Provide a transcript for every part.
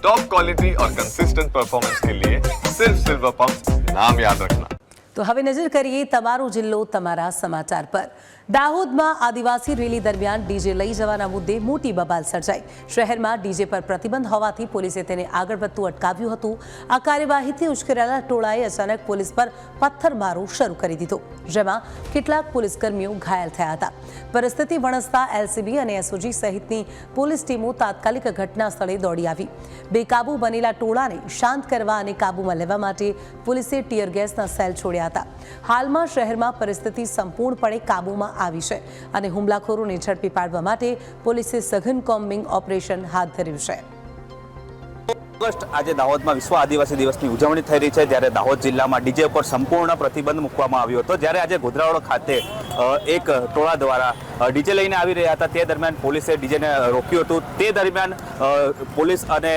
Top quality और consistent performance के लिए सिर्फ सिल्वर पंप नाम याद रखना। તો હવે નજર કરીએ તમારો જિલ્લો તમારા સમાચાર પર। દાહોદમાં આદિવાસી રેલી દરમિયાન ડીજે લઈ જવાના મુદ્દે મોટી બબાલ સર્જાઈ। શહેરમાં ડીજે પર પ્રતિબંધ હોવાથી પોલીસે તેને આગળ વધતું અટકાવ્યું હતું। આ કાર્યવાહીથી ઉશ્કેરાયેલા ટોળાએ અચાનક પોલીસ પર પથ્થરમારો શરૂ કરી દીધો, જેમાં કેટલાક પોલીસકર્મીઓ ઘાયલ થયા હતા। પરિસ્થિતિ વણસતા એલસીબી અને એસઓજી સહિતની પોલીસ ટીમો તાત્કાલિક ઘટના સ્થળે દોડી આવી। બેકાબુ બનેલા ટોળાને શાંત કરવા અને કાબૂમાં લેવા માટે પોલીસે ટીયર ગેસના સેલ છોડ્યા હતા। હાલમાં શહેરમાં પરિસ્થિતિ સંપૂર્ણપણે કાબૂમાં આવી છે અને હુમલાખોરોને ઝડપી પાડવા માટે પોલીસે સઘન કોમ્બિંગ ઓપરેશન હાથ ધર્યું છે। ઓગસ્ટ આજે દાહોદમાં વિશ્વ આદિવાસી દિવસની ઉજવણી થઈ રહી છે, જ્યારે દાહોદ જિલ્લામાં ડીજે પર સંપૂર્ણ પ્રતિબંધ મૂકવામાં આવ્યો હતો। જ્યારે આજે ગોધરાવાડ ખાતે એક ટોળા દ્વારા ડીજે લઈને આવી રહ્યા હતા, તે દરમિયાન પોલીસે ડીજેને રોક્યું હતું। તે દરમિયાન પોલીસ અને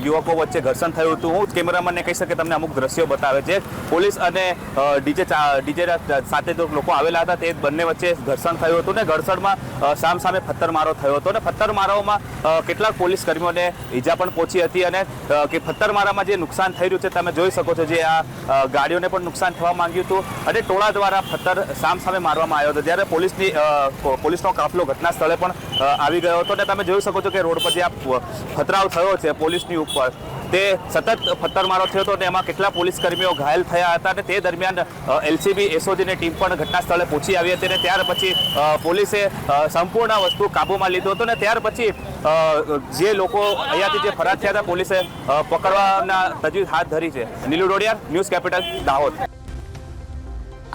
યુવકો વચ્ચે ઘર્ષણ થયું હતું। હું કેમેરામેનને કહી શકે તમને અમુક દ્રશ્યો બતાવે છે। પોલીસ અને ડીજે સાથે જે લોકો આવેલા હતા તે બંને વચ્ચે ઘર્ષણ થયું હતું ને ઘર્ષણમાં સામસામે પથ્થરમારો થયો હતો અને પથ્થરમારાઓમાં કેટલાક પોલીસ કર્મીઓને ઈજા પણ પહોંચી હતી અને કે પથ્થરમારામાં જે નુકસાન થઈ રહ્યું છે તમે જોઈ શકો છો। જે આ ગાડીઓને પણ નુકસાન થવા માંગ્યું હતું અને ટોળા દ્વારા પથ્થર સામસામે મારવામાં આવ્યો હતો, જ્યારે પોલીસનો કાફલો ઘટના સ્થળે પણ આવી ગયો હતો અને તમે જોઈ શકો છો કે રોડ પર જે આ પથરાવ થયો છે પોલીસની ઉપર, તે સતત પથ્થરમારો થયો હતો અને એમાં કેટલા પોલીસ કર્મીઓ ઘાયલ થયા હતા અને તે દરમિયાન એલસીબી એસઓજીની ટીમ પણ ઘટના સ્થળે પહોંચી આવી હતી અને ત્યાર પછી પોલીસે સંપૂર્ણ વસ્તુ કાબૂમાં લીધો હતો અને ત્યાર પછી જે લોકો અહીંયાથી જે ફરાર થયા હતા પોલીસે પકડવાના તજવીજ હાથ ધરી છે। Nilu Dodiya, news capital, Dahod.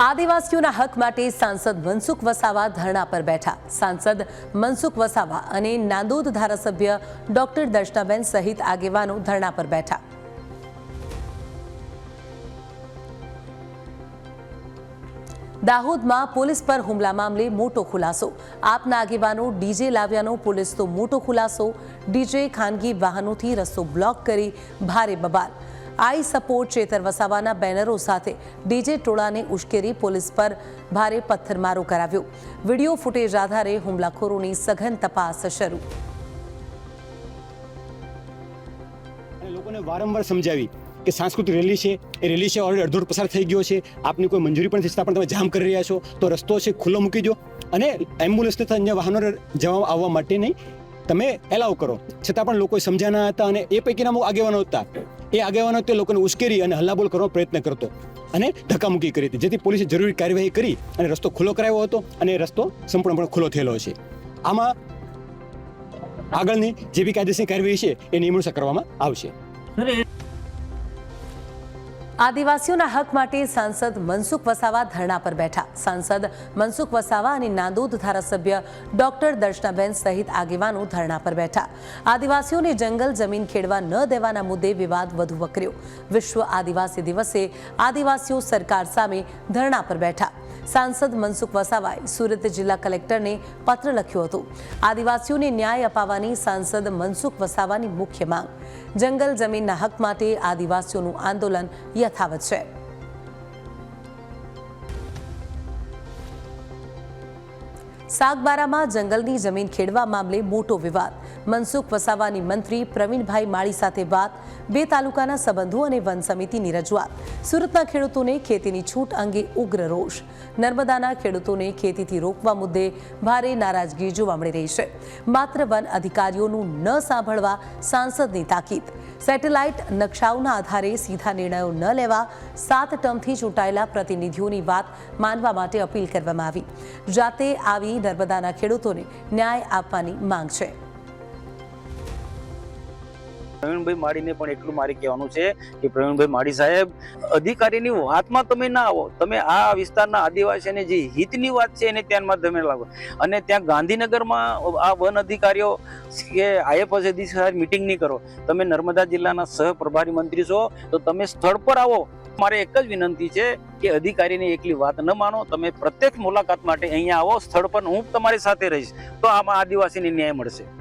આદિવાસીઓના હક માટે સાંસદ મનસુખ વસાવા ધરણા પર બેઠા। સાંસદ મનસુખ વસાવા અને નાંદોદ ધારાસભ્ય ડોક્ટર દર્શનાબેન સહિત આગેવાનો ધરણા પર બેઠા। દાહોદમાં પોલીસ પર હુમલા મામલે મોટો ખુલાસો। આપના આગેવાનો ડીજે લાવ્યાનો પોલીસનો મોટો ખુલાસો। ડીજે ખાનગી વાહનોથી રસ્તો બ્લોક કરી ભારે બબાલ। આઈ સપોર્ટ ચેતર વસાવાના બેનરો સાથે ડીજે ટોળાને ઉશ્કેરી પોલીસ પર ભારે પથ્થરમારો કરાવ્યો। વિડીયો ફૂટેજ આધારે હુમલાખોરોની સઘન તપાસ શરૂ। લોકોને વારંવાર સમજાવી કે સાંસ્કૃતિક રેલી છે, એ રેલી છે ઓલરેડી અડધો પસાર થઈ ગયો છે, આપની કોઈ મંજૂરી પણ થતા પણ તમે જામ કરી રહ્યા છો, તો રસ્તો છે ખુલ્લો મૂકી દો અને એમ્બ્યુલન્સ તથા અન્ય વાહનો જવા આવવા માટે નહીં તમે એલાવ કરો। છતાં પણ લોકો સમજાના હતા અને એ પૈકીના અમુક આગેવાનો હતા, એ આગેવાનો તે લોકોને ઉશ્કેરી અને હલ્લાબોલ કરવાનો પ્રયત્ન કરતો અને ધક્કામુક્કી કરી હતી, જેથી પોલીસે જરૂરી કાર્યવાહી કરી અને રસ્તો ખુલ્લો કરાવ્યો હતો અને રસ્તો સંપૂર્ણપણે ખુલ્લો થયેલો છે। આમાં આગળની જે બી કાયદેસરની કાર્યવાહી છે એ નિયમોનુસાર કરવામાં આવશે। આદિવાસીઓના હક માટે સાંસદ મનસુખ વસાવા ધરણા પર બેઠા। સાંસદ મનસુખ વસાવા અને નાંદોદ ધારાસભ્ય ડોક્ટર દર્શનાબેન સહિત આગેવાનો ધરણા પર બેઠા। આદિવાસીઓને જંગલ જમીન ખેડવા ન દેવાના મુદ્દે વિવાદ વધુ વકર્યો। વિશ્વ આદિવાસી દિવસે આદિવાસીઓ સરકાર સામે ધરણા પર બેઠા। સાંસદ મનસુખ વસાવાએ સુરત જિલ્લા કલેક્ટરને પત્ર લખ્યો હતો। આદિવાસીઓને ન્યાય અપાવવાની સાંસદ મનસુખ વસાવાની મુખ્ય માંગ। જંગલ જમીનના હક માટે આદિવાસીઓનું આંદોલન યથાવત છે। સાગબારામાં જંગલની જમીન ખેડવા મામલે મોટો વિવાદ। મનસુખ વસાવાની મંત્રી પ્રવીણભાઈ માળી સાથે વાત। બે તાલુકાના સંબંધો અને વન સમિતિની રજૂઆત। સુરતના ખેડૂતોને ખેતીની છૂટ અંગે ઉગ્ર રોષ। નર્મદાના ખેડૂતોને ખેતીથી રોકવા મુદ્દે ભારે નારાજગી જોવા મળી રહી છે। માત્ર વન અધિકારીઓનું ન સાંભળવા સાંસદની તાકીદ। સેટેલાઇટ નકશાઓના આધારે સીધા નિર્ણયો ન લેવા 7 ટર્મથી ચૂંટાયેલા પ્રતિનિધિઓની વાત માનવા માટે અપીલ કરવામાં આવી। જાતે આવી નર્મદાના ખેડૂતોને ન્યાય આપવાની માંગ છે। પ્રવીણભાઈ માળીને પણ એટલું મારે કહેવાનું છે કે પ્રવીણભાઈ માળી સાહેબ, અધિકારીની વાતમાં તમે ના આવો, તમે આ વિસ્તારના આદિવાસીને જે હિતની વાત છે એને ધ્યાનમાં તમે લાવો। અને ત્યાં ગાંધીનગરમાં આ વન અધિકારીઓ કે આઈએફએસ અધિકારી મિટિંગ નહીં કરો, તમે નર્મદા જિલ્લાના સહપ્રભારી મંત્રી છો તો તમે સ્થળ પર આવો। મારે એક જ વિનંતી છે કે અધિકારીની એકલી વાત ન માનો, તમે પ્રત્યક્ષ મુલાકાત માટે અહીંયા આવો સ્થળ પર, હું તમારી સાથે રહીશ તો આમાં આદિવાસીને ન્યાય મળશે।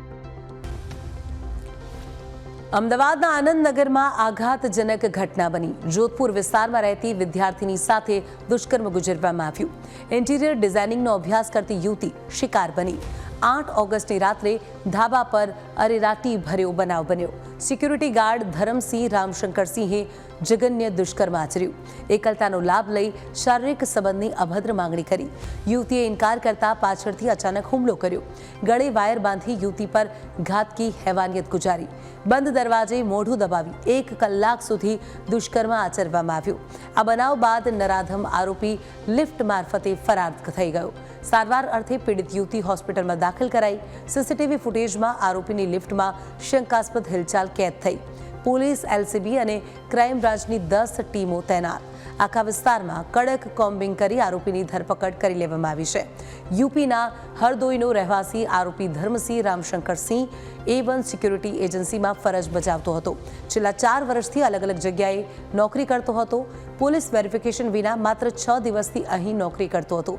અમદાવાદના આનંદનગરમાં આઘાતજનક ઘટના બની। જોધપુર વિસ્તારમાં રહેતી વિદ્યાર્થીની સાથે દુષ્કર્મ ગુજરવામાં આવ્યું। ઇન્ટિરિયર ડિઝાઇનિંગનો અભ્યાસ કરતી યુવતી શિકાર બની। 8 ઓગસ્ટની રાત્રે ધાબા પર અરેરાટી ભર્યો બનાવ બન્યો. સિક્યુરિટી ગાર્ડ ધરમસિંહ રામશંકરસિંહે જઘન્ય દુષ્કર્મ આચર્યું. એકલતાનો લાભ લઈ શારીરિક સંબંધની અભદ્ર માંગણી કરી. યુવતીએ ઇનકાર કરતા પાછળથી અચાનક હુમલો કર્યો. ગળે વાયર બાંધી યુવતી પર ઘાતકી હેવાનિયત ગુજારી. બંધ દરવાજે મોઢું દબાવી 1 કલાક સુધી દુષ્કર્મ આચરવામાં આવ્યું. આ બનાવ બાદ નરાધમ આરોપી લિફ્ટ મારફતે ફરાર થઈ ગયો. સારવાર અર્થે પીડિત યુવતી હોસ્પિટલમાં દાખલ કરાઈ. સીસીટીવી ફૂટેજમાં આરોપીની લિફ્ટમાં શંકાસ્પદ હિલચાલ કેદ થઈ. પોલીસ, એલસીબી અને ક્રાઇમ બ્રાન્ચની 10 ટીમો તૈનાત. આખા વિસ્તારમાં કડક કોમ્બિંગ કરી આરોપીની ધરપકડ કરી લેવામાં આવી છે. યુપીના હરદોઈનો રહેવાસી આરોપી ધર્મસિંહ રામશંકરસિંહ A1 સિક્યુરિટી એજન્સીમાં ફરજ બજાવતો હતો. છેલ્લા 4 વર્ષથી અલગ અલગ જગ્યાએ નોકરી કરતો હતો. પોલીસ વેરિફિકેશન વિના માત્ર 6 દિવસથી અહીં નોકરી કરતો હતો.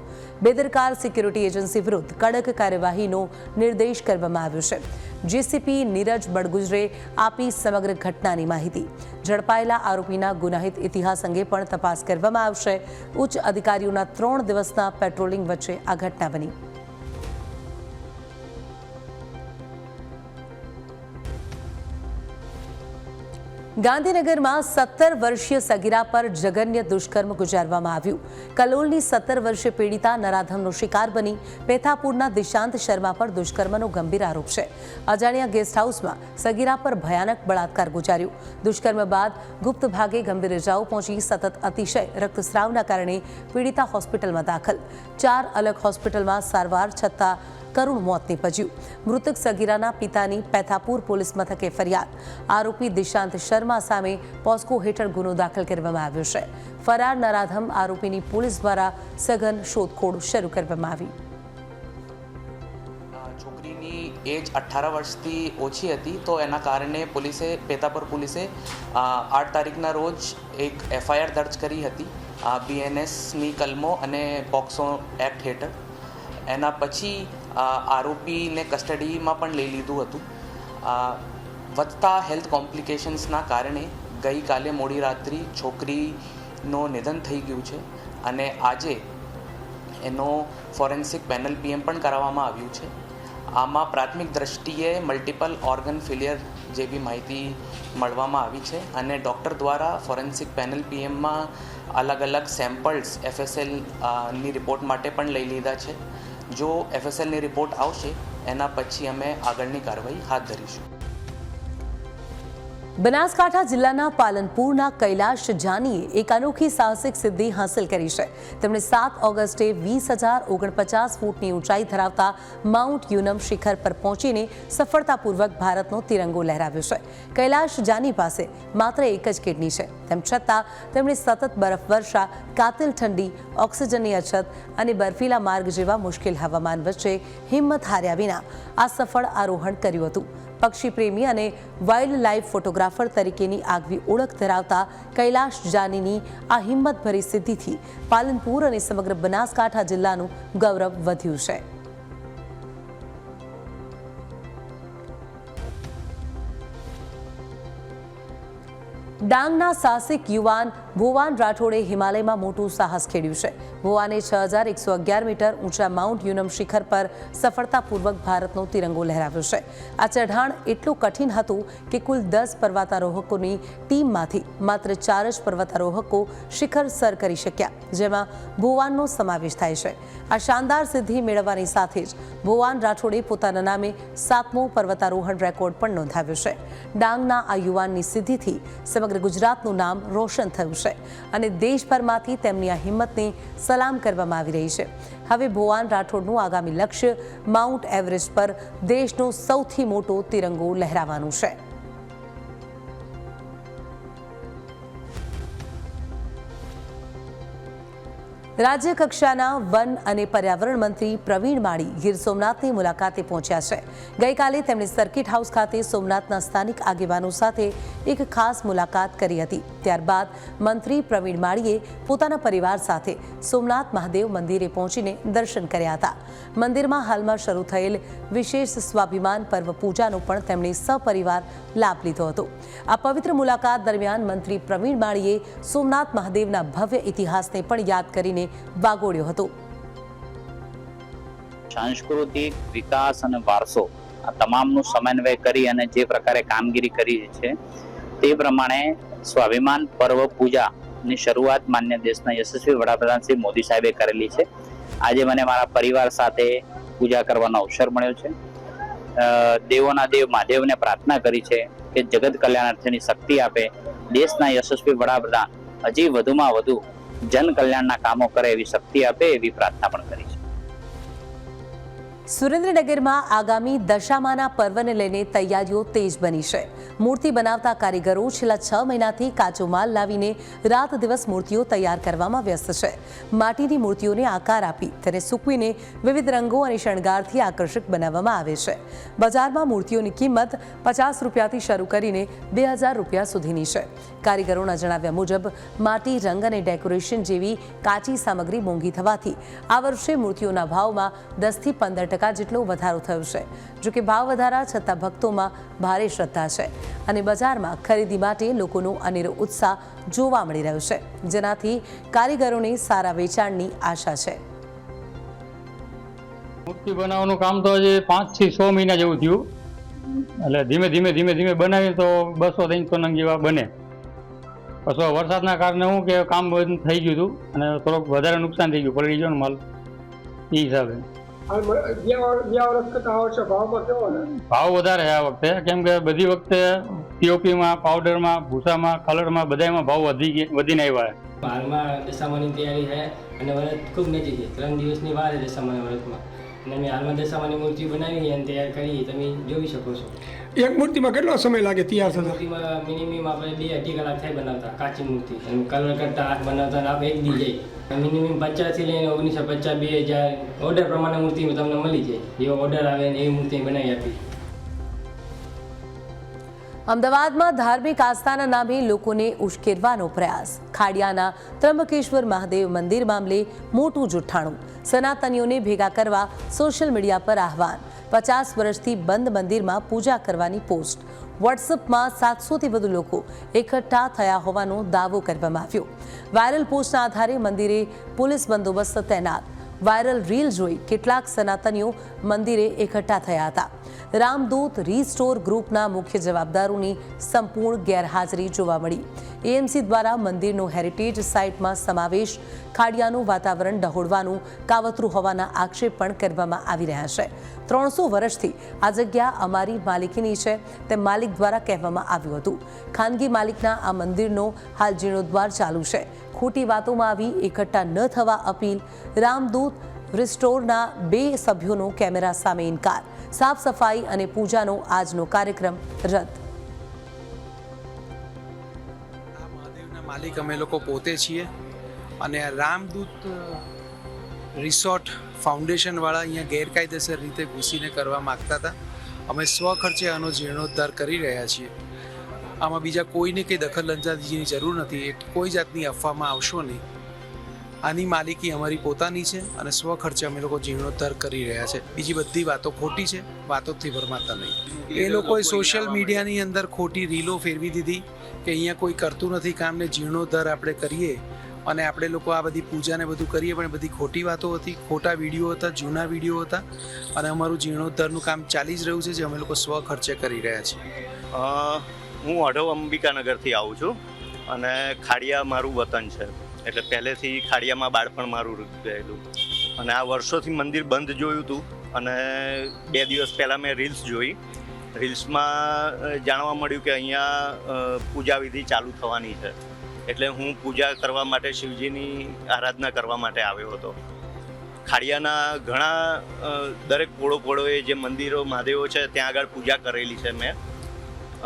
બેદરકાર સિક્યુરિટી એજન્સી વિરુદ્ધ કડક કાર્યવાહીનો નિર્દેશ કરવામાં આવ્યો છે. જેસીપી નીરજ બડગુજરે આપી સમગ્ર ઘટનાની માહિતી. ઝડપાયેલા આરોપીના ગુનાહિત ઇતિહાસ અંગે પણ તપાસ કરવામાં આવશે. ઉચ્ચ અધિકારીઓના 3 દિવસના પેટ્રોલિંગ વચ્ચે આ ઘટના બની. ગાંધીનગરમાં 17 વર્ષીય સગીરા પર જઘન્ય દુષ્કર્મ ગુજારવામાં આવ્યું. કલોલની 17 વર્ષીય પીડિતા નરાધમનો શિકાર બની. પેથાપુરના દિશાંત શર્મા પર દુષ્કર્મનો ગંભીર આરોપ છે. અજાણ્યા ગેસ્ટ હાઉસમાં સગીરા પર ભયાનક બળાત્કાર ગુજાર્યો. દુષ્કર્મ બાદ ગુપ્ત ભાગે ગંભીર ઇજાઓ પહોંચી. સતત અતિશય રક્તસ્રાવના કારણે પીડિતા હોસ્પિટલમાં દાખલ. 4 અલગ હોસ્પિટલમાં સારવાર છતાં કરુણ મોત નીપજ્યું. મૃતક સગીરાના પિતાની પેથાપુર પોલીસ મથકે ફરિયાદ. આરોપી દિશાંત શર્મા સામે પોસ્કો હેઠળ ગુનો દાખલ કરવામાં આવ્યો છે. ફરાર નરાધમ આરોપીની પોલીસ દ્વારા સઘન શોધખોળ શરૂ કરવામાં આવી. છોકરીની એજ 18 વર્ષથી ઓછી હતી, તો એના કારણે પેથાપુર પોલીસે 8 તારીખના રોજ એક FIR દર્જ કરી હતી BNSની કલમો અને પોક્સો એક્ટ હેઠળ. એના પછી આરોપીને કસ્ટડીમાં પણ લઈ લીધું હતું. વધતા હેલ્થ કોમ્પ્લિકેશન્સના કારણે ગઈકાલે મોડી રાત્રિ છોકરીનું નિધન થઈ ગયું છે અને આજે એનો ફોરેન્સિક પેનલ PM પણ કરાવવામાં આવ્યું છે. આમાં પ્રાથમિક દ્રષ્ટિએ મલ્ટિપલ ઓર્ગન ફેલિયર જેવી માહિતી મળવામાં આવી છે અને ડૉક્ટર દ્વારા ફોરેન્સિક પેનલ PMમાં અલગ અલગ સેમ્પલ્સ FSLની રિપોર્ટ માટે પણ લઈ લીધા છે. જો FSLની રિપોર્ટ આવશે એના પછી અમે આગળની કાર્યવાહી હાથ ધરીશું. બનાસકાંઠા જિલ્લાના પાલનપુરના કૈલાશ જાનીએ એક અનોખી સાહસિક સિદ્ધિ હાંસલ કરી છે. તેમણે 7 ઓગસ્ટે 20,049 ફૂટની ઊંચાઈ ધરાવતા માઉન્ટ યુનમ શિખર પર પહોંચીને સફળતાપૂર્વક ભારતનો તિરંગો લહેરાવ્યો છે. કૈલાશ જાની પાસે માત્ર એક જ કિડની છે. તેમ છતાં તેમણે સતત બરફવર્ષા, કાતિલ ઠંડી, ઓક્સિજનની અછત અને બર્ફીલા માર્ગ જેવા મુશ્કેલ હવામાન વચ્ચે હિંમત હાર્યા વિના આ સફળ આરોહણ કર્યું હતું. પક્ષી પ્રેમી અને વાઇલ્ડ લાઇફ ફોટોગ્રાફર તરીકેની આગવી ઓળખ ધરાવતા કૈલાશ જાનીની આ હિંમતભરી સિદ્ધિથી પાલનપુર અને સમગ્ર બનાસકાંઠા જિલ્લાનું ગૌરવ વધ્યું છે. ડાંગના સાહસિક યુવાન ભુવાન રાઠોડે હિમાલયમાં મોટું સાહસ ખેડ્યું છે. ભુવાને 6,111 મીટર ઊંચા માઉન્ટ યુનમ શિખર પર સફળતાપૂર્વક ભારતનો તિરંગો લહેરાવ્યો છે. આ ચઢાણ એટલું કઠિન હતું કે કુલ 10 પર્વતારોહકોની ટીમમાંથી માત્ર 4 જ પર્વતારોહકો શિખર સર કરી શક્યા, જેમાં ભુવાનનો સમાવેશ થાય છે. આ શાનદાર સિદ્ધિ મેળવવાની સાથે જ ભુવાન રાઠોડે પોતાના નામે 7મો પર્વતારોહણ રેકોર્ડ પણ નોંધાવ્યો છે. ડાંગના આ યુવાનની સિદ્ધિથી સમગ્ર ગુજરાતનું નામ રોશન થયું છે અને દેશભરમાંથી તેમની આ હિંમતને સલામ કરવામાં આવી રહી છે. હવે ભુવાન રાઠોડનું આગામી લક્ષ્ય માઉન્ટ એવરેસ્ટ પર દેશનો સૌથી મોટો તિરંગો લહેરાવવાનું છે. રાજ્ય કક્ષાના વન અને પર્યાવરણ મંત્રી પ્રવીણ માળી ગીર સોમનાથની મુલાકાતે પહોંચ્યા છે. ગઈકાલે તેમણે સર્કિટ હાઉસ ખાતે સોમનાથના સ્થાનિક આગેવાનો સાથે એક ખાસ મુલાકાત કરી હતી. ત્યારબાદ મંત્રી પ્રવીણ માળીએ પોતાના પરિવાર સાથે સોમનાથ મહાદેવ મંદિરે પહોંચીને દર્શન કર્યા હતા. મંદિરમાં હાલમાં શરૂ થયેલ વિશેષ સ્વાભિમાન પર્વ પૂજાનો પણ તેમણે સપરિવાર લાભ લીધો હતો. આ પવિત્ર મુલાકાત દરમિયાન મંત્રી પ્રવીણ માળીએ સોમનાથ મહાદેવના ભવ્ય ઇતિહાસને પણ યાદ કરીને વાગોળ્યો હતો. સાંસ્કૃતિક વિકાસ અને વારસો આ તમામનું સમન્વય કરી અને જે પ્રકારે કામગીરી કરી છે તે પ્રમાણે સ્વાભિમાન પર્વ પૂજાની શરૂઆત માન્ય દેશના યશસ્વી વડાપ્રધાન શ્રી મોદી સાહેબે કરેલી છે. આજે મને મારા પરિવાર સાથે પૂજા કરવાનો અવસર મળ્યો છે. દેવોના દેવ મહાદેવને પ્રાર્થના કરી છે કે જગત કલ્યાણાર્થની શક્તિ આપે, દેશના યશસ્વી વડાપ્રધાન હજી વધુમાં વધુ જન કલ્યાણના કામો કરે એવી શક્તિ આપે એવી પ્રાર્થના પણ કરી છે. સુરેન્દ્રનગરમાં આગામી દશામાના પર્વને લઈને તૈયારીઓ તેજ બની છે. મૂર્તિ બનાવતા કારીગરો છેલ્લા 6 મહિનાથી કાચો માલ લાવીને રાત દિવસ મૂર્તિઓ તૈયાર કરવામાં વ્યસ્ત છે. માટીની મૂર્તિઓને આકાર આપી તેને સૂકવીને વિવિધ રંગો અને શણગારથી આકર્ષક બનાવવામાં આવે છે. બજારમાં મૂર્તિઓની કિંમત 50 રૂપિયાથી શરૂ કરીને 2000 રૂપિયા સુધીની છે. કારીગરોના જણાવ્યા મુજબ માટી, રંગ અને ડેકોરેશન જેવી કાચી સામગ્રી મોંઘી થવાથી આ વર્ષે મૂર્તિઓના ભાવમાં 10 થી 15% જેટલો વધારો થયો છે. જોકે ભાવ વધારા છતાં ભક્તોમાં ભારે શ્રદ્ધા છે અને બજારમાં ખરીદી માટે લોકોનો અનેરો ઉત્સાહ જોવા મળી રહ્યો છે, જેનાથી કારીગરોને સારા વેચાણની આશા છે. મૂર્તિ બનાવવાનું કામ તો હજી 5 થી 6 મહિના જેવું થયું. એટલે ધીમે ધીમે બનાવીએ તો 200-300 નંગ જેવા બને. પછી વરસાદના કારણે શું કે કામ બંધ થઈ ગયું હતું અને થોડોક વધારે નુકસાન થઈ ગયું, પલળી ગયો ને માલ. એ હિસાબે ભાવ વધારે છે આ વખતે, કેમ કે બધી વખતે પીઓપીમાં, પાવડરમાં, ભૂસામાં, કલરમાં બધામાં ભાવ વધીને આવ્યા છે. હાલમાં દશામાની તૈયારી છે અને વ્રત ખૂબ નજીક છે. 3 દિવસની વાર છે દશામાના વ્રતમાં અને અમે હાલમાં દશામાની મૂર્તિ બનાવી અને તૈયાર કરી તમે જોઈ શકો છો. એક મૂર્તિમાં કેટલો સમય લાગે તૈયાર થતા? મૂર્તિમાં મિનિમમ આપણે 2-2.5 કલાક થાય બનાવતા કાચી મૂર્તિ, અને કલર કરતા હાથ બનાવતા આપણે 1 દી જાય. મિનિમમ 50 થી લઈને 1950, 2000 ઓર્ડર પ્રમાણે મૂર્તિ તમને મળી જાય. જેવો ઓર્ડર આવે ને એવી મૂર્તિ બનાવી આપી. અમદાવાદમાં ધાર્મિક આસ્થાના નામે લોકોને ઉશ્કેરવાનો પ્રયાસ. ખાડિયાના ત્રંબકેશ્વર મહાદેવ મંદિર મામલે મોટું જુઠ્ઠાણું. સનાતનીઓને ભેગા કરવા સોશિયલ મીડિયા પર આહવાન. 50 વર્ષથી બંધ મંદિરમાં પૂજા કરવાની પોસ્ટ. વોટ્સઅપમાં 700થી વધુ લોકો એકઠા થયા હોવાનો દાવો કરવામાં આવ્યો. વાયરલ પોસ્ટના આધારે મંદિરે પોલીસ બંદોબસ્ત તૈનાત. વાયરલ રીલ જોઈ કેટલાક સનાતનીઓ મંદિરે એકઠા થયા હતા. રામદૂત રીસ્ટોર ગ્રુપના મુખ્ય જવાબદારોની સંપૂર્ણ ગેરહાજરી જોવા મળી. એએમસી દ્વારા મંદિરનો હેરિટેજ સાઇટમાં સમાવેશ, ખાડિયાનું વાતાવરણ ડહોળવાનું કાવતરું હોવાના આક્ષેપ પણ કરવામાં આવી રહ્યા છે. 300 વર્ષથી આ જગ્યા અમારી માલિકીની છે તેમ માલિક દ્વારા કહેવામાં આવ્યું હતું. ખાનગી માલિકના આ મંદિરનો હાલ જીર્ણોદ્ધાર ચાલુ છે. ખોટી વાતોમાં આવી એકઠા ન થવા અપીલ. રામદૂત રિસ્ટોરના 2 સભ્યોનો કેમેરા સામે ઇનકાર. સાફ સફાઈ અને પૂજાનો આજનો કાર્યક્રમ રદ. આ મહાદેવના માલિક અમે લોકો પોતે છીએ અને રામદૂત રિસોર્ટ ફાઉન્ડેશનવાળા અહીંયા ગેરકાયદેસર રીતે ઘૂસીને કરવા માગતા હતા. અમે સ્વખર્ચે આનો જીર્ણોદ્ધાર કરી રહ્યા છીએ. આમાં બીજા કોઈને કંઈ દખલ અંદાજીની જરૂર નથી. કોઈ જાતની અફવામાં આવશો નહીં. આની માલિકી અમારી પોતાની છે અને સ્વખર્ચે અમે લોકો જીર્ણોદ્ધાર કરી રહ્યા છે. બીજી બધી વાતો ખોટી છે, વાતોથી ભરમાતા નહીં. એ લોકોએ સોશિયલ મીડિયાની અંદર ખોટી રીલો ફેરવી દીધી કે અહીંયા કોઈ કરતું નથી કામને, જીર્ણોદ્ધાર આપણે કરીએ અને આપણે લોકો આ બધી પૂજાને બધું કરીએ, પણ બધી ખોટી વાતો હતી, ખોટા વિડીયો હતા, જૂના વિડીયો હતા અને અમારું જીર્ણોદ્ધારનું કામ ચાલી જ રહ્યું છે જે અમે લોકો સ્વખર્ચે કરી રહ્યા છીએ. હું અઢવ અંબિકાનગરથી આવું છું અને ખાડિયા મારું વતન છે, એટલે પહેલેથી ખાડિયામાં બાળપણ મારું ગયેલું અને આ વર્ષોથી મંદિર બંધ જોયું હતું અને 2 દિવસ પહેલાં મેં રીલ્સ જોઈ. રીલ્સમાં જાણવા મળ્યું કે અહીંયા પૂજા વિધિ ચાલુ થવાની છે, એટલે હું પૂજા કરવા માટે, શિવજીની આરાધના કરવા માટે આવ્યો હતો. ખાડિયાના ઘણા દરેક પોળોએ જે મંદિરો, મહાદેવો છે ત્યાં આગળ પૂજા કરેલી છે મેં,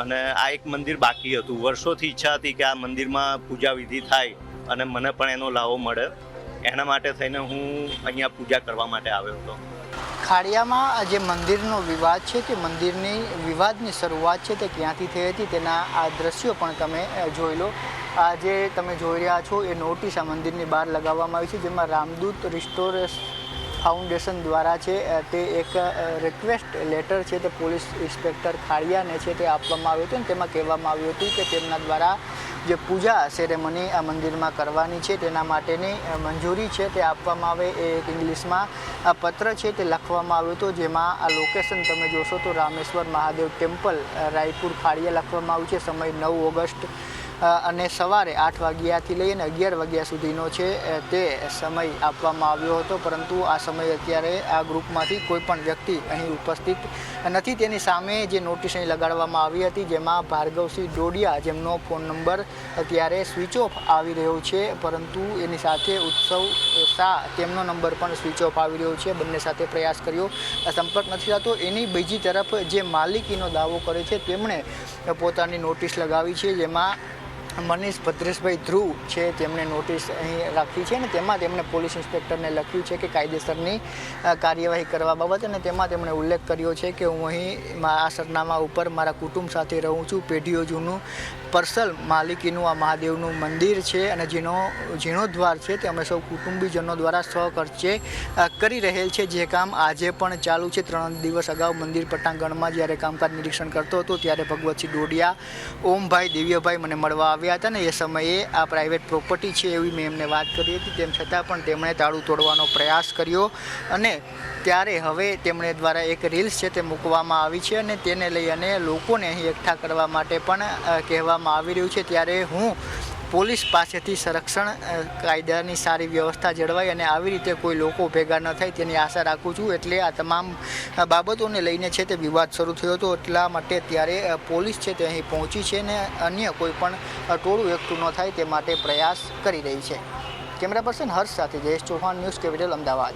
અને આ એક મંદિર બાકી હતું. વર્ષોથી ઈચ્છા હતી કે આ મંદિરમાં પૂજા વિધિ થાય અને મને પણ એનો લાવો મળે. એના માટે થઈને હું અહીંયા પૂજા કરવા માટે આવ્યો હતો. ખાડિયામાં જે મંદિરનો વિવાદ છે તે મંદિરની વિવાદની શરૂઆત છે તે ક્યાંથી થઈ હતી તેના આ દ્રશ્યો પણ તમે જોઈ લો. આ જે તમે જોઈ રહ્યા છો એ નોટિસ આ મંદિરની બહાર લગાવવામાં આવી છે, જેમાં રામદૂત રિસ્ટોરેશ ફાઉન્ડેશન દ્વારા છે તે એક રિક્વેસ્ટ લેટર છે તે પોલીસ ઇન્સ્પેક્ટર ખાડિયાને છે તે આપવામાં આવ્યું હતું અને તેમાં કહેવામાં આવ્યું હતું કે તેમના દ્વારા જે પૂજા સેરેમની આ મંદિરમાં કરવાની છે તેના માટેની મંજૂરી છે તે આપવામાં આવે એ એક ઇંગ્લિશમાં આ પત્ર છે તે લખવામાં આવ્યો હતો, જેમાં આ લોકેશન તમે જોશો તો રામેશ્વર મહાદેવ ટેમ્પલ રાયપુર ખાડિયા લખવામાં આવ્યું છે. સમય 9 ઓગસ્ટ અને સવારે 8 વાગ્યાથી લઈને 11 વાગ્યા સુધીનો છે તે સમય આપવામાં આવ્યો હતો, પરંતુ આ સમય અત્યારે આ ગ્રુપમાંથી કોઈ પણ વ્યક્તિ અહીં ઉપસ્થિત નથી. તેની સામે જે નોટિસ અહીં લગાડવામાં આવી હતી, જેમાં ભાર્ગવસિંહ ડોડિયા, જેમનો ફોન નંબર અત્યારે સ્વિચ ઓફ આવી રહ્યો છે, પરંતુ એની સાથે ઉત્સવ શાહ, તેમનો નંબર પણ સ્વિચ ઓફ આવી રહ્યો છે. બંને સાથે પ્રયાસ કર્યો, સંપર્ક નથી થતો. એની બીજી તરફ જે માલિકીનો દાવો કરે છે તેમણે પોતાની નોટિસ લગાવી છે, જેમાં મનીષ ભદ્રેશભાઈ ધ્રુવ છે તેમણે નોટિસ અહીં રાખી છે અને તેમાં તેમણે પોલીસ ઇન્સ્પેક્ટરને લખ્યું છે કે કાયદેસરની કાર્યવાહી કરવા બાબત, અને તેમાં તેમણે ઉલ્લેખ કર્યો છે કે હું અહીં આ સરનામા ઉપર મારા કુટુંબ સાથે રહું છું. પેઢીઓ જૂનું પર્સનલ માલિકીનું આ મહાદેવનું મંદિર છે અને જીર્ણોદ્વાર છે તે અમે સૌ કુટુંબીજનો દ્વારા સ્વખર્ચે કરી રહેલ છે. જે કામ આજે પણ ચાલુ છે. 3 દિવસ અગાઉ મંદિર પટાંગણમાં જ્યારે કામકાજ નિરીક્ષણ કરતો હતો ત્યારે ભગવતસિંહ ડોડિયા, ઓમભાઈ, દિવ્યભાઈ મને મળવા આવ્યા હતા ને એ સમયે આ પ્રાઇવેટ પ્રોપર્ટી છે એવી મેં એમને વાત કરી હતી. તેમ છતાં પણ તેમણે તાળું તોડવાનો પ્રયાસ કર્યો અને ત્યારે હવે તેમણે દ્વારા એક રીલ્સ છે તે મૂકવામાં આવી છે અને તેને લઈ અને લોકોને અહીં એકઠા કરવા માટે પણ કહેવામાં આવી રહ્યું છે. ત્યારે હું પોલીસ પાસેથી સંરક્ષણ, કાયદાની સારી વ્યવસ્થા જળવાય અને આવી રીતે કોઈ લોકો ભેગા ન થાય તેની આશા રાખું છું. એટલે આ તમામ બાબતોને લઈને છે તે વિવાદ શરૂ થયો હતો. એટલા માટે ત્યારે પોલીસ છે તે અહીં પહોંચી છે અને અન્ય કોઈ પણ ટોળું એકઠું ન થાય તે માટે પ્રયાસ કરી રહી છે. કેમેરા પર્સન હર્ષ સાથે જયેશ ચૌહાણ, ન્યૂઝ કેપિટલ, અમદાવાદ.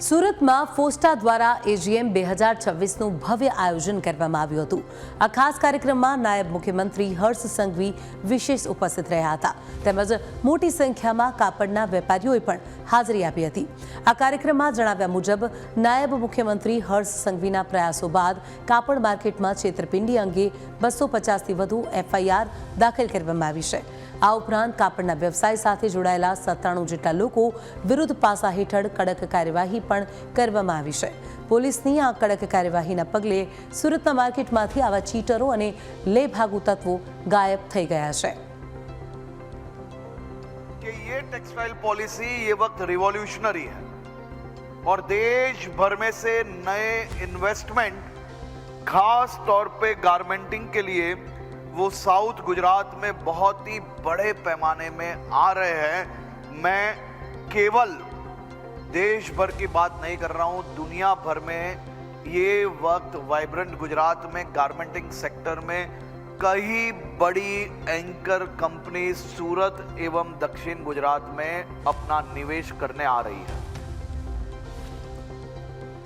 સુરતમાં ફોસ્ટા દ્વારા એજીએમ 2026નું ભવ્ય આયોજન કરવામાં આવ્યું હતું. આ ખાસ કાર્યક્રમમાં નાયબ મુખ્યમંત્રી હર્ષ સંઘવી વિશેષ ઉપસ્થિત રહ્યા હતા, તેમજ મોટી સંખ્યામાં કાપડના વેપારીઓએ પણ હાજરી આપી હતી. આ કાર્યક્રમમાં જણાવ્યા મુજબ નાયબ મુખ્યમંત્રી હર્ષ સંઘવીના પ્રયાસો બાદ કાપડ માર્કેટમાં છેતરપિંડી અંગે 250થી વધુ FIR દાખલ કરવામાં આવી છે. આ ઉપરાંત કાપડના વ્યવસાય સાથે જોડાયેલા 97 જેટલા લોકો વિરુદ્ધ પાસા હેઠળ કડક કાર્યવાહી પણ કરવામાં આવી છે. પોલીસની આ કડક કાર્યવાહીના પગલે સુરતના માર્કેટમાંથી આવા ચીટરો અને લેભાગુ તત્વો ગાયબ થઈ ગયા છે. ये टेक्सटाइल पॉलिसी ये वक्त रिवॉल्यूशनरी है और देश भर में से नए इन्वेस्टमेंट खास तौर पे गारमेंटिंग के लिए वो साउथ गुजरात में बहुत ही बड़े पैमाने में आ रहे हैं. मैं केवल देश भर की बात नहीं कर रहा हूँ, दुनिया भर में ये वक्त वाइब्रेंट गुजरात में गारमेंटिंग सेक्टर में कई बड़ी एंकर कंपनी सूरत एवं दक्षिण गुजरात में अपना निवेश करने आ रही है.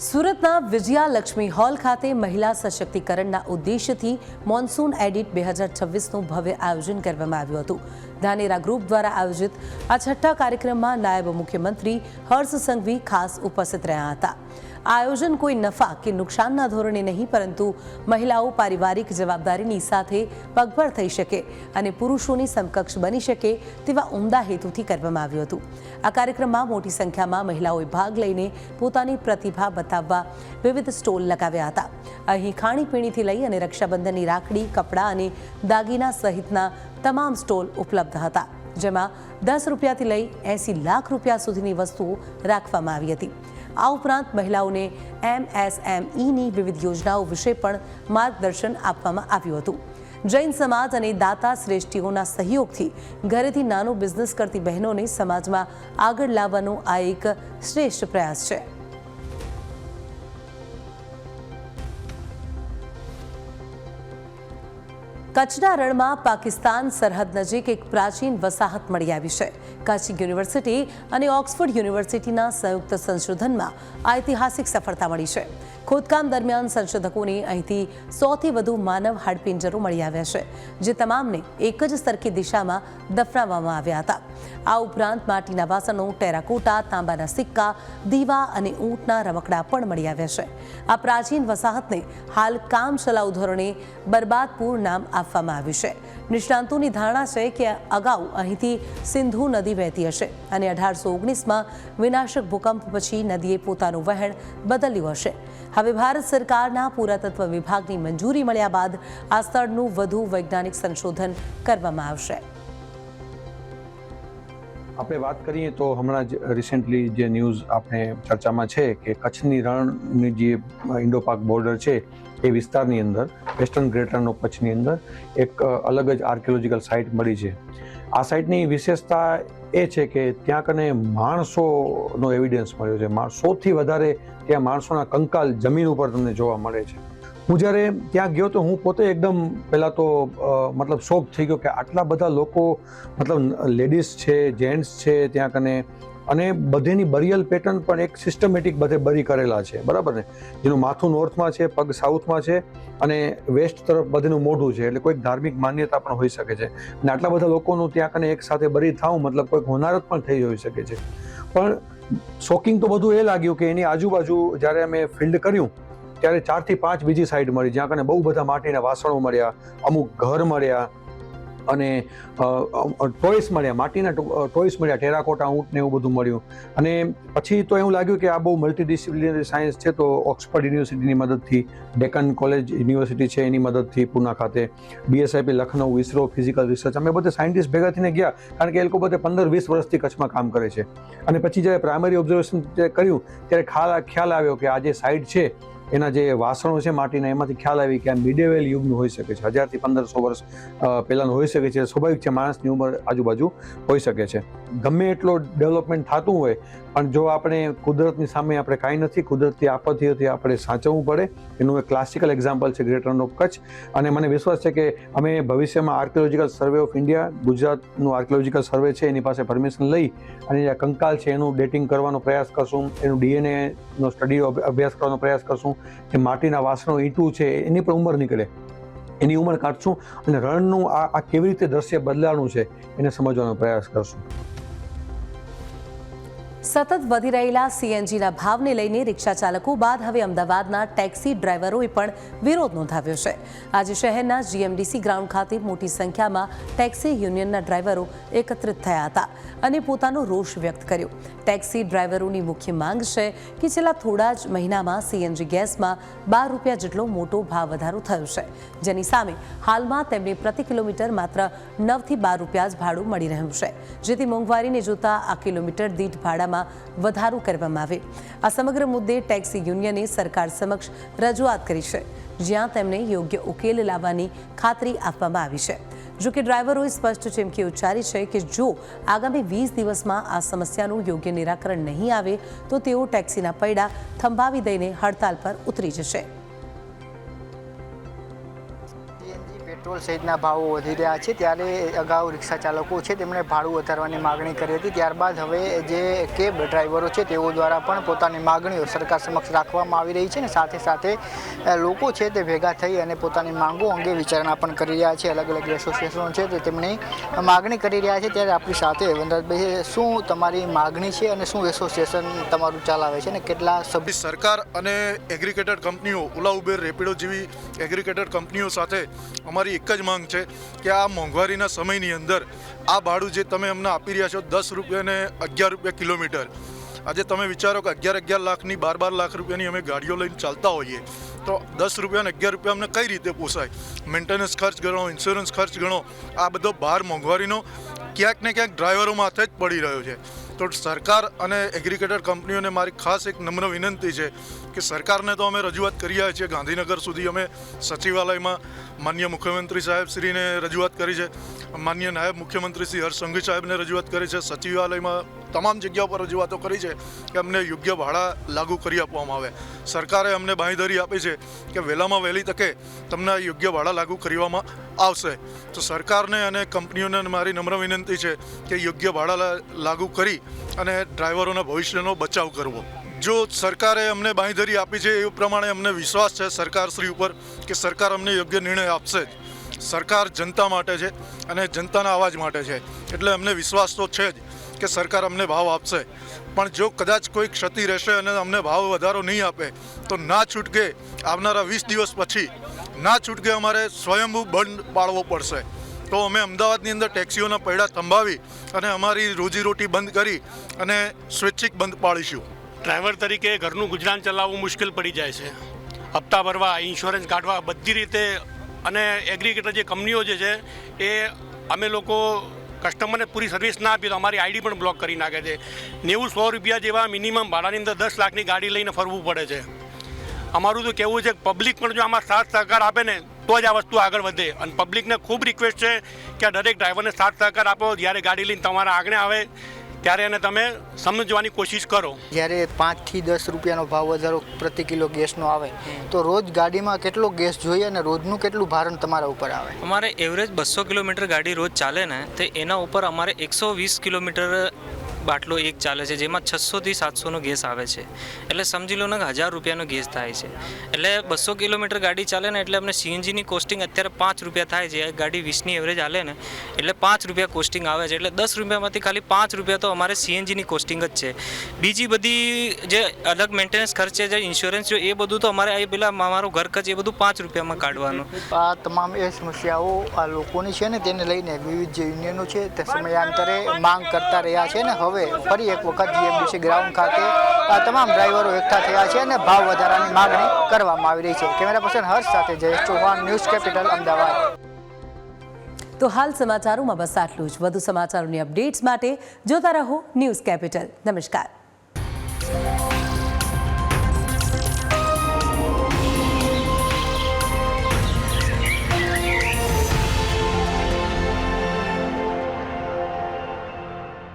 સુરતના વિજયાલક્ષ્મી હોલ ખાતે મહિલા સશક્તિકરણના ઉદ્દેશ્યથી મોન્સૂન એડિટ 2026નું ભવ્ય આયોજન કરવામાં આવ્યું હતું. ધાનેરા ગ્રુપ દ્વારા આયોજિત આ છઠ્ઠા કાર્યક્રમમાં નાયબ મુખ્યમંત્રી હર્ષ સંઘવી ખાસ ઉપસ્થિત રહ્યા હતા. આ આયોજન કોઈ નફા કે નુકસાનના ધોરણે નહીં, પરંતુ મહિલાઓ પારિવારિક જવાબદારીની સાથે પગભર થઈ શકે અને પુરુષોની સમકક્ષ બની શકે તેવા ઉમદા હેતુથી કરવામાં આવ્યું હતું. આ કાર્યક્રમમાં મોટી સંખ્યામાં મહિલાઓએ ભાગ લઈને પોતાની પ્રતિભા બતાવવા વિવિધ સ્ટોલ લગાવ્યા હતા. અહીં ખાણીપીણીથી લઈ અને રક્ષાબંધનની રાખડી, કપડાં અને દાગીના સહિતના તમામ સ્ટોલ ઉપલબ્ધ હતા, જેમાં 10 રૂપિયાથી લઈ 80 લાખ રૂપિયા સુધીની વસ્તુઓ રાખવામાં આવી હતી. આ ઉપરાંત મહિલાઓને MSMEની વિવિધ યોજનાઓ વિશે પણ માર્ગદર્શન આપવામાં આવ્યું હતું. જૈન સમાજ અને દાતા શ્રેષ્ઠીઓના સહયોગથી ઘરેથી નાનો બિઝનેસ કરતી બહેનોને સમાજમાં આગળ લાવવાનો આ એક શ્રેષ્ઠ પ્રયાસ છે. કચ્છના રણમાં પાકિસ્તાન સરહદ નજીક એક પ્રાચીન વસાહત મળી આવી છે. કચ્છ યુનિવર્સિટી અને ઓક્સફર્ડ યુનિવર્સિટીના સંયુક્ત સંશોધનમાં ઐતિહાસિક સફળતા મળી છે. ખોદકામ દરમિયાન સંશોધકોને અહીંથી 100થી વધુ માનવ હાડપિંજરો મળી આવ્યા છે, જે તમામને એક જ સરખી દિશામાં દફનાવવામાં આવ્યા હતા. આ ઉપરાંત માટીના વાસણો, ટેરાકોટા, તાંબાના સિક્કા, દીવા અને ઊંટના રમકડા પણ મળી આવ્યા છે. આ પ્રાચીન વસાહતને હાલ કામચલાઉ ધોરણે બરબાદપુર નામ આપવામાં આવ્યું છે. નિષ્ણાંતોની ધારણા છે કે અગાઉ અહીંથી સિંધુ નદી વહેતી હશે અને 1819માં વિનાશક ભૂકંપ પછી નદીએ પોતાનું વહેણ બદલ્યું હશે. હવે ભારત સરકારના પુરાતત્વ વિભાગની મંજૂરી મળ્યા બાદ આ સ્થળનું વધુ વૈજ્ઞાનિક સંશોધન કરવામાં આવશે. આપણે વાત કરીએ તો હમણાં જ રિસેન્ટલી જે ન્યૂઝ આપણે ચર્ચામાં છે કે કચ્છની રણની જે ઇન્ડો પાક બોર્ડર છે એ વિસ્તારની અંદર વેસ્ટર્ન ગ્રેટ રન ઓફ કચ્છની અંદર એક અલગ જ આર્કિયોલોજીકલ સાઇટ મળી છે. આ સાઇટની વિશેષતા એ છે કે ત્યાં કને માણસોનો એવિડન્સ મળ્યો છે. 100થી વધારે ત્યાં માણસોના કંકાલ જમીન ઉપર તમને જોવા મળે છે. હું જ્યારે ત્યાં ગયો તો હું પોતે એકદમ પહેલાં તો મતલબ શોક થઈ ગયો કે આટલા બધા લોકો મતલબ લેડીઝ છે, જેન્ટ્સ છે ત્યાં કને, અને બધેની બરિયલ પેટર્ન પણ એક સિસ્ટમેટિક બધે બરી કરેલા છે, બરાબર ને, જેનું માથું નોર્થમાં છે, પગ સાઉથમાં છે અને વેસ્ટ તરફ બધેનું મોઢું છે, એટલે કોઈક ધાર્મિક માન્યતા પણ હોઈ શકે છે. અને આટલા બધા લોકોનું ત્યાં કને એક સાથે બરી થાવું મતલબ કોઈક હોનારત પણ થઈ હોઈ શકે છે. પણ શોકિંગ તો બધું એ લાગ્યું કે એની આજુબાજુ જ્યારે અમે ફિલ્ડ કર્યું ત્યારે 4 થી 5 બીજી સાઈડ મળી, જ્યાં કને બહુ બધા માટીના વાસણો મળ્યા, અમુક ઘર મળ્યા અને ટોયસ મળ્યા, માટીના ટોયસ મળ્યા, ટેરાકોટા ઊંટ ને એવું બધું મળ્યું. અને પછી તો એવું લાગ્યું કે આ બહુ મલ્ટીડિસિપ્લિનરી સાયન્સ છે, તો ઓક્સફર્ડ યુનિવર્સિટીની મદદથી, ડેકન કોલેજ યુનિવર્સિટી છે એની મદદથી પૂના ખાતે, BSIP Lucknow, ISRO, physical research, અમે બધે સાયન્ટિસ્ટ ભેગા થઈને ગયા, કારણ કે એ લોકો બધે 15-20 વર્ષથી કચ્છમાં કામ કરે છે. અને પછી જ્યારે પ્રાઇમરી ઓબ્ઝર્વેશન કર્યું ત્યારે ખ્યાલ આવ્યો કે આ જે સાઇટ છે એના જે વાસણો છે માટીના, એમાંથી ખ્યાલ આવી કે આ મિડેવેલ યુગનું હોઈ શકે છે, 1000 થી 1500 વર્ષ પહેલાંનું હોઈ શકે છે. સ્વાભાવિક છે, માણસની ઉંમર આજુબાજુ હોઈ શકે છે. ગમે એટલો ડેવલપમેન્ટ થતું હોય પણ જો આપણે કુદરતની સામે આપણે કાંઈ નથી, કુદરતી આપત્તિઓથી આપણે સાચવવું પડે. એનું એક ક્લાસિકલ એક્ઝામ્પલ છે ગ્રેટ રન ઓફ કચ્છ. અને મને વિશ્વાસ છે કે અમે ભવિષ્યમાં આર્કિયોલોજીકલ સર્વે ઓફ ઇન્ડિયા, ગુજરાતનું આર્કિયોલોજીકલ સર્વે છે એની પાસે પરમિશન લઈ અને જે કંકાલ છે એનું ડેટિંગ કરવાનો પ્રયાસ કરશું, એનું DNA સ્ટડી અભ્યાસ કરવાનો પ્રયાસ કરશું, કે માટીના વાસણો ઈંટું છે એની પણ ઉંમર નીકળે, એની ઉંમર કાઢશું અને રણનું આ કેવી રીતે દ્રશ્ય બદલાવાનું છે એને સમજવાનો પ્રયાસ કરશું. સતત વધી રહેલા CNGના ભાવને લઈને રિક્ષા ચાલકો બાદ હવે અમદાવાદના ટેક્સી ડ્રાઈવરોએ પણ વિરોધ નોંધાવ્યો છે. આજે શહેરના GMDC ગ્રાઉન્ડ ખાતે મોટી સંખ્યામાં ટેક્સી યુનિયનના ડ્રાઈવરો એકત્રિત થયા હતા અને પોતાનો રોષ વ્યક્ત કર્યો. ટેક્સી ડ્રાઈવરોની મુખ્ય માંગ છે કે છેલ્લા થોડા જ મહિનામાં CNG ગેસમાં 12 રૂપિયા જેટલો મોટો ભાવ વધારો થયો છે, જેની સામે હાલમાં તેમને પ્રતિ કિલોમીટર માત્ર 9 થી 12 રૂપિયા જ ભાડું મળી રહ્યું છે, જેથી મોંઘવારીને જોતા આ કિલોમીટર દીઠ ભાડામાં વધારો કરવામાં આવે. આ સમગ્ર મુદ્દે ટેક્સી યુનિયને સરકાર સમક્ષ રજૂઆત કરી છે, જ્યાં તેમને યોગ્ય ઉકેલ લાવવાની ખાતરી આપવામાં આવી છે. જો કે ડ્રાઈવરોએ સ્પષ્ટ ચીમકી ઉચ્ચારી છે કે જો આગામી 20 દિવસમાં આ સમસ્યાનું યોગ્ય નિરાકરણ નહીં આવે તો તેઓ ટેક્સીના પૈડા થંભાવી દઈને હડતાલ પર ઉતરી જશે. પેટ્રોલ સહિતના ભાવો વધી રહ્યા છે, ત્યારે અગાઉ રિક્ષા ચાલકો છે તેમણે ભાડું વધારવાની માગણી કરી હતી. ત્યારબાદ હવે જે કેબ ડ્રાઈવરો છે તેઓ દ્વારા પણ પોતાની માગણીઓ સરકાર સમક્ષ રાખવામાં આવી રહી છે, અને સાથે સાથે લોકો છે તે ભેગા થઈ અને પોતાની માંગો અંગે વિચારણા પણ કરી રહ્યા છે. અલગ અલગ એસોસિએશનો છે તે તેમની માગણી કરી રહ્યા છે. ત્યારે આપણી સાથે વનરાજભાઈ, શું તમારી માગણી છે અને શું એસોસિએશન તમારું ચાલાવે છે અને કેટલા સભ્ય? સરકાર અને એગ્રીગેટેડ કંપનીઓ, ઓલા ઉબેર, રેપિડો જેવી એગ્રીગેટેડ કંપનીઓ સાથે અમારી એક જ માંગ છે કે આ મોંઘવારીના સમયની અંદર આ ભાડું જે તમે અમને આપી રહ્યા છો 10 રૂપિયા અને 11 રૂપિયા કિલોમીટર, આજે તમે વિચારો કે 11 લાખની 12 લાખ રૂપિયાની અમે ગાડીઓ લઈને ચાલતા હોઈએ તો 10 રૂપિયા અને 11 રૂપિયા અમને કઈ રીતે પોસાય? મેન્ટેનન્સ ખર્ચ ગણો, ઇન્સ્યોરન્સ ખર્ચ ગણો, આ બધો ભાર મોંઘવારીનો ક્યાંક ને ક્યાંક ડ્રાઈવરો માથે જ પડી રહ્યો છે. તો સરકાર અને એગ્રીગેટેડ કંપનીઓને મારી ખાસ એક નમ્ર વિનંતી છે કે સરકારને તો અમે રજૂઆત કરી રહ્યા છીએ, ગાંધીનગર સુધી અમે સચિવાલયમાં માનનીય મુખ્યમંત્રી સાહેબશ્રીને રજૂઆત કરી છે, માનનીય નાયબ મુખ્યમંત્રી શ્રી હર્ષ સંઘવી સાહેબને રજૂઆત કરી છે, સચિવાલયમાં તમામ જગ્યાઓ પર રજૂઆતો કરી છે કે અમને યોગ્ય ભાડા લાગુ કરી આપવામાં આવે. સરકારે અમને બાંયધરી આપી છે કે વહેલામાં વહેલી તકે તમને યોગ્ય ભાડા લાગુ કરવામાં આવશે. તો સરકારને અને કંપનીઓને મારી નમ્ર વિનંતી છે કે યોગ્ય ભાડા લાગુ કરી અને ડ્રાઈવરોના ભવિષ્યનો બચાવ કરવો. જો સરકારે અમને બાંયધરી આપી છે એ પ્રમાણે અમને વિશ્વાસ છે સરકારશ્રી ઉપર કે સરકાર અમને યોગ્ય નિર્ણય આપશે જ. સરકાર જનતા માટે છે અને જનતાના અવાજ માટે છે, એટલે અમને વિશ્વાસ તો છે જ કે સરકાર અમને ભાવ આપશે. પણ જો કદાચ કોઈ ક્ષતિ રહેશે અને અમને ભાવ વધારો નહીં આપે તો ના છૂટકે આવનારા 20 દિવસ પછી ના છૂટકે અમારે સ્વયંભૂ બંધ પાળવો પડશે. તો અમે અમદાવાદની અંદર ટેક્સીઓના પૈડા થંભાવી અને અમારી રોજીરોટી બંધ કરી અને સ્વૈચ્છિક બંધ પાડીશું. ડ્રાઈવર તરીકે ઘરનું ગુજરાન ચલાવવું મુશ્કેલ પડી જાય છે. હપ્તા ભરવા, ઇન્સ્યોરન્સ કાઢવા બધી રીતે, અને એગ્રીગેટર જે કંપનીઓ જે છે એ અમે લોકો કસ્ટમરને પૂરી સર્વિસ ના આપીએ તો અમારી આઈડી પણ બ્લોક કરી નાખે છે. 90-100 રૂપિયા જેવા મિનિમમ ભાડાની અંદર 10 લાખની ગાડી લઈને ફરવું પડે છે. અમારું તો કહેવું છે કે પબ્લિક પણ જો આમાં સાથ સહકાર આપે ને તો જ આ વસ્તુ આગળ વધે. અને પબ્લિકને ખૂબ રિક્વેસ્ટ છે કે આ દરેક ડ્રાઈવરને સાથ સહકાર આપો. જ્યારે ગાડી લઈને તમારા આગળ આવે ત્યારે એને તમે સમજવાની કોશિશ કરો. જ્યારે 5 થી 10 રૂપિયાનો ભાવ વધારો પ્રતિ કિલો ગેસનો આવે તો રોજ ગાડીમાં કેટલો ગેસ જોઈએ અને રોજનું કેટલું ભારણ તમારા ઉપર આવે? અમારે એવરેજ 200 કિલોમીટર ગાડી રોજ ચાલે ને તો એના ઉપર અમારે 120 કિલોમીટર બાટલો એક ચાલે છે, જેમાં 600 થી 700નો ગેસ આવે છે. એટલે સમજી લો ને 1000 રૂપિયાનો ગેસ થાય છે. એટલે 200 કિલોમીટર ગાડી ચાલે ને એટલે અમને સીએનજીની કોસ્ટિંગ અત્યારે 5 રૂપિયા થાય છે. ગાડી 20ની એવરેજ હાલે ને એટલે 5 રૂપિયા કોસ્ટિંગ આવે છે. એટલે 10 રૂપિયામાંથી ખાલી 5 રૂપિયા તો અમારે સીએનજીની કોસ્ટિંગ જ છે. બીજી બધી જે અલગ મેન્ટેનન્સ ખર્ચ છે, જે ઇન્સ્યોરન્સ છે, એ બધું તો અમારે પેલા અમારું ઘર ખર્ચ એ બધું 5 રૂપિયામાં કાઢવાનું. આ તમામ એ સમસ્યાઓ આ લોકોની છે ને તેને લઈને વિવિધ જે યુનિયનો છે તે સમયાંતરે માંગ કરતા રહ્યા છે ને હવે ફરી એક વખત જીએમડીસી ગ્રાઉન્ડ ખાતે આ તમામ ડ્રાઈવરો એકઠા થયા છે અને ભાવ વધારાની માગણી કરવામાં આવી રહી છે. કેમેરા પર્સન હર્ષ સાથે જયેશ ચૌહાણ, ન્યૂઝ કેપિટલ, અમદાવાદ. તો હાલ સમાચારોમાં બસ આટલું જ. વધુ સમાચારોની અપડેટ્સ માટે જોતા રહો ન્યૂઝ કેપિટલ. નમસ્કાર.